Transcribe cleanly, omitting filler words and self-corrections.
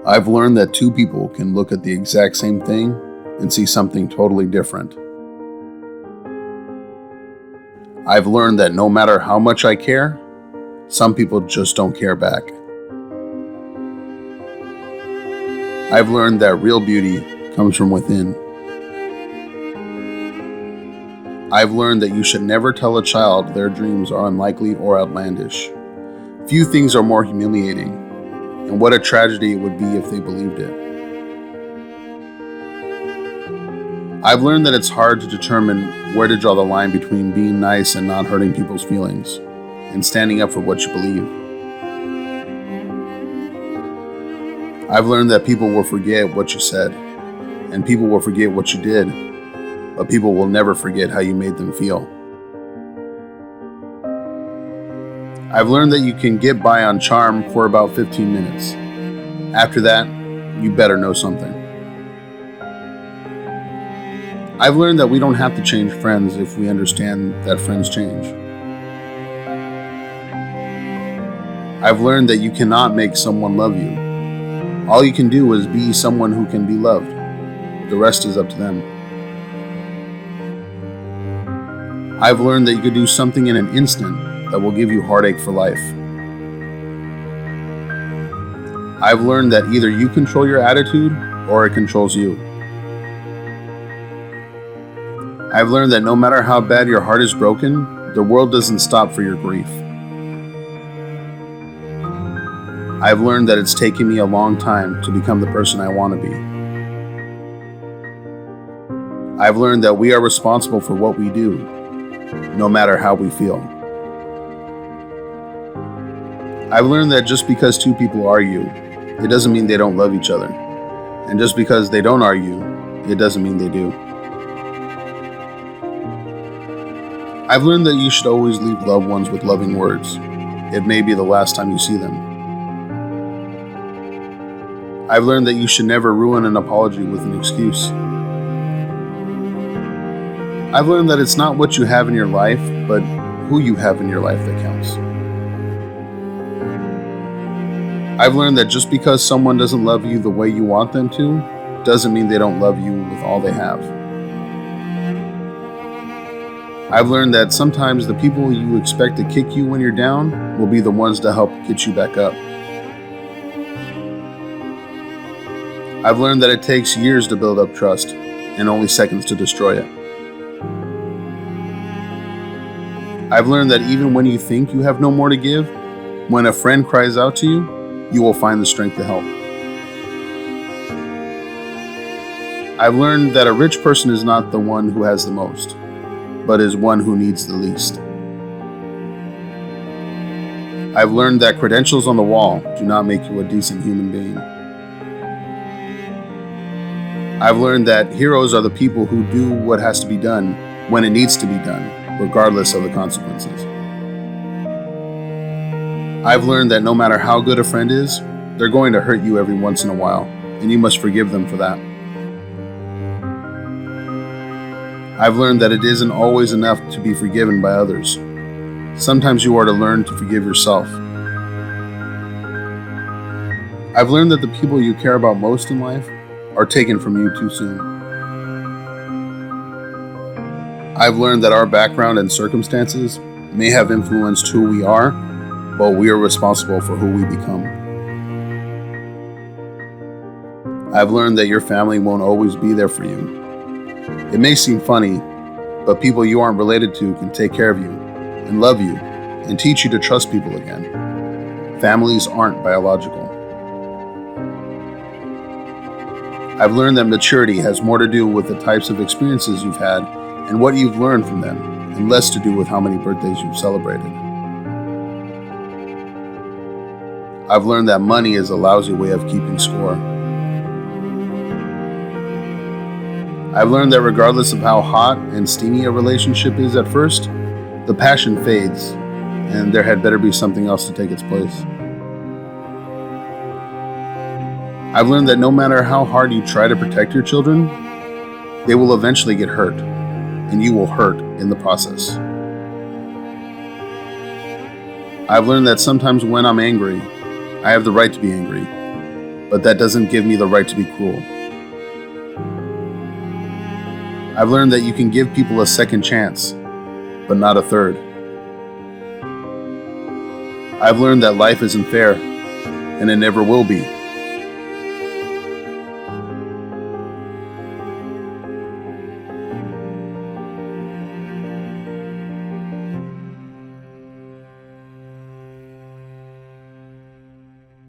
I've learned that two people can look at the exact same thing and see something totally different. I've learned that no matter how much I care, some people just don't care back. I've learned that real beauty comes from within. I've learned that you should never tell a child their dreams are unlikely or outlandish. Few things are more humiliating, and what a tragedy it would be if they believed it. I've learned that it's hard to determine where to draw the line between being nice and not hurting people's feelings, and standing up for what you believe. I've learned that people will forget what you said, and people will forget what you did, but people will never forget how you made them feel. I've learned that you can get by on charm for about 15 minutes. After that, you better know something. I've learned that we don't have to change friends if we understand that friends change. I've learned that you cannot make someone love you. All you can do is be someone who can be loved. The rest is up to them. I've learned that you could do something in an instant that will give you heartache for life. I've learned that either you control your attitude or it controls you. I've learned that no matter how bad your heart is broken, the world doesn't stop for your grief. I've learned that it's taken me a long time to become the person I want to be. I've learned that we are responsible for what we do, no matter how we feel. I've learned that just because two people argue, it doesn't mean they don't love each other. And just because they don't argue, it doesn't mean they do. I've learned that you should always leave loved ones with loving words. It may be the last time you see them. I've learned that you should never ruin an apology with an excuse. I've learned that it's not what you have in your life, but who you have in your life that counts. I've learned that just because someone doesn't love you the way you want them to, doesn't mean they don't love you with all they have. I've learned that sometimes the people you expect to kick you when you're down will be the ones to help get you back up. I've learned that it takes years to build up trust and only seconds to destroy it. I've learned that even when you think you have no more to give, when a friend cries out to you, you will find the strength to help. I've learned that a rich person is not the one who has the most, but is one who needs the least. I've learned that credentials on the wall do not make you a decent human being. I've learned that heroes are the people who do what has to be done when it needs to be done, regardless of the consequences. I've learned that no matter how good a friend is, they're going to hurt you every once in a while, and you must forgive them for that. I've learned that it isn't always enough to be forgiven by others. Sometimes you are to learn to forgive yourself. I've learned that the people you care about most in life are taken from you too soon. I've learned that our background and circumstances may have influenced who we are, but we are responsible for who we become. I've learned that your family won't always be there for you. It may seem funny, but people you aren't related to can take care of you and love you and teach you to trust people again. Families aren't biological. I've learned that maturity has more to do with the types of experiences you've had and what you've learned from them, and less to do with how many birthdays you've celebrated. I've learned that money is a lousy way of keeping score. I've learned that regardless of how hot and steamy a relationship is at first, the passion fades, and there had better be something else to take its place. I've learned that no matter how hard you try to protect your children, they will eventually get hurt, and you will hurt in the process. I've learned that sometimes when I'm angry, I have the right to be angry, but that doesn't give me the right to be cruel. I've learned that you can give people a second chance, but not a third. I've learned that life isn't fair, and it never will be.